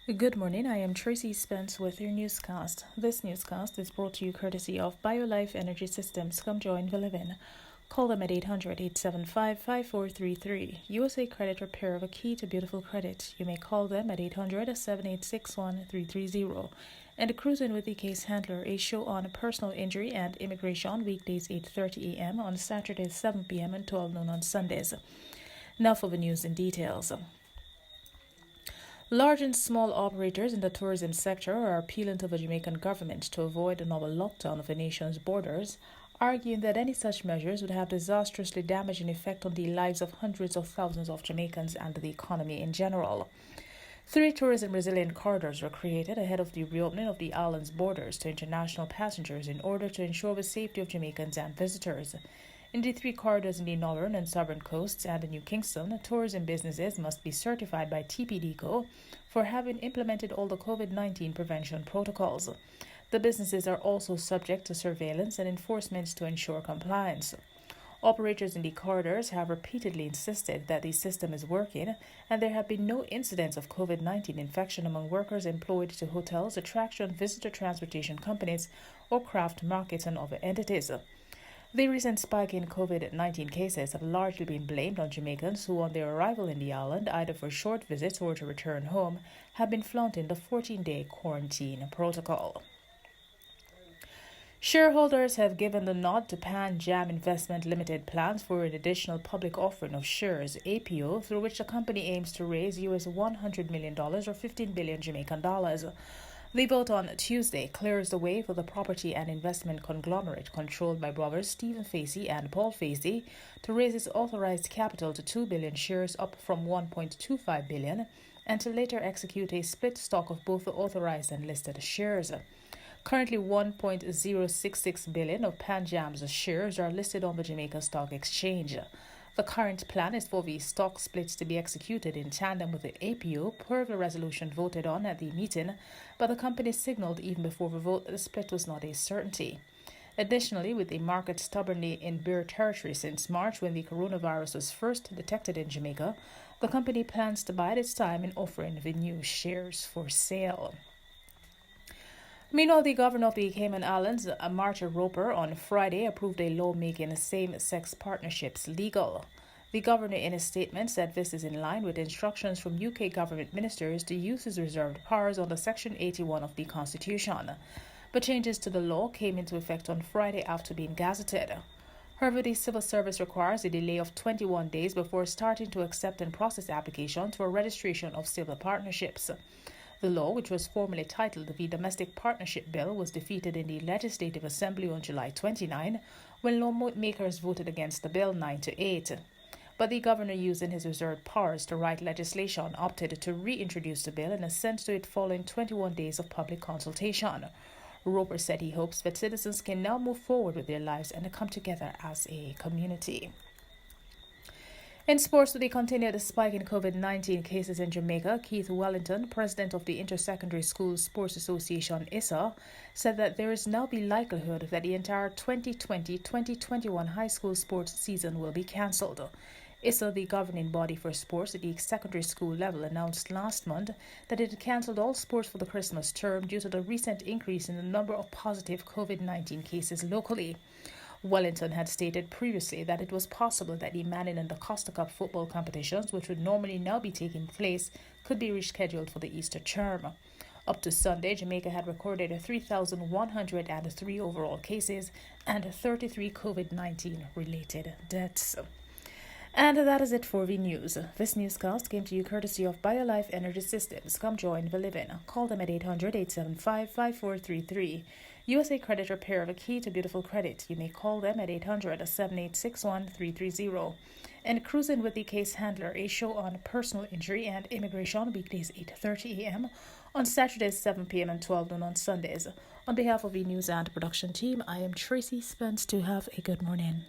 Good morning, I am Tracy Spence with your newscast. This newscast is brought to you courtesy of BioLife Energy Systems. Come join the live-in. Call them at 800-875-5433. USA Credit Repair of a key to beautiful credit. You may call them at 800-7861-330. And a Cruising with the Case Handler, a show on personal injury and immigration, weekdays 8:30 a.m. on Saturdays 7 p.m. and 12 noon on Sundays. Now for the news in details. Large and small operators in the tourism sector are appealing to the Jamaican government to avoid another lockdown of the nation's borders, arguing that any such measures would have disastrously damaging effect on the lives of hundreds of thousands of Jamaicans and the economy in general. 3 tourism-resilient corridors were created ahead of the reopening of the island's borders to international passengers in order to ensure the safety of Jamaicans and visitors. In the 3 corridors in the northern and southern coasts and in New Kingston, tourism businesses must be certified by TPDCO for having implemented all the COVID-19 prevention protocols. The businesses are also subject to surveillance and enforcement to ensure compliance. Operators in the corridors have repeatedly insisted that the system is working, and there have been no incidents of COVID-19 infection among workers employed to hotels, attraction, visitor transportation companies, or craft markets and other entities. The recent spike in COVID-19 cases have largely been blamed on Jamaicans who, on their arrival in the island, either for short visits or to return home, have been flaunting the 14-day quarantine protocol. Shareholders have given the nod to Panjam Investment Limited plans for an additional public offering of shares, APO, through which the company aims to raise US $100 million or 15 billion Jamaican dollars. The vote on Tuesday clears the way for the property and investment conglomerate controlled by brothers Stephen Facey and Paul Facey to raise its authorized capital to 2 billion shares, up from 1.25 billion, and to later execute a split stock of both the authorized and listed shares. Currently, 1.066 billion of Panjam's shares are listed on the Jamaica Stock Exchange. The current plan is for the stock splits to be executed in tandem with the APO per the resolution voted on at the meeting, but the company signaled even before the vote that the split was not a certainty. Additionally, with the market stubbornly in bear territory since March when the coronavirus was first detected in Jamaica, the company plans to bide its time in offering the new shares for sale. Meanwhile, the governor of the Cayman Islands, Marta Roper, on Friday approved a law making same-sex partnerships legal. The governor, in a statement, said this is in line with instructions from UK government ministers to use his reserved powers under Section 81 of the Constitution. But changes to the law came into effect on Friday after being gazetted. However, the civil service requires a delay of 21 days before starting to accept and process applications for registration of civil partnerships. The law, which was formerly titled the Domestic Partnership Bill, was defeated in the Legislative Assembly on July 29 when lawmakers voted against the bill 9-8. But the governor, using his reserved powers to write legislation, opted to reintroduce the bill and assent to it following 21 days of public consultation. Roper said he hopes that citizens can now move forward with their lives and come together as a community. In sports, with the continued spike in COVID-19 cases in Jamaica, Keith Wellington, president of the Intersecondary Schools Sports Association, ISSA, said that there is now the likelihood that the entire 2020-2021 high school sports season will be cancelled. ISSA, the governing body for sports at the secondary school level, announced last month that it had cancelled all sports for the Christmas term due to the recent increase in the number of positive COVID-19 cases locally. Wellington had stated previously that it was possible that the Manning and the Costa Cup football competitions, which would normally now be taking place, could be rescheduled for the Easter term. Up to Sunday, Jamaica had recorded 3,103 overall cases and 33 COVID-19 related deaths. And that is it for the news. This newscast came to you courtesy of BioLife Energy Systems. Come join the live-in. Call them at 800-875-5433. USA Credit Repair of a key to beautiful credit. You may call them at 800-7861-330. And Cruising with the Case Handler, a show on personal injury and immigration, weekdays 8:30 a.m. on Saturdays 7 p.m. and 12 noon on Sundays. On behalf of the news and production team, I am Tracy Spence. To have a good morning.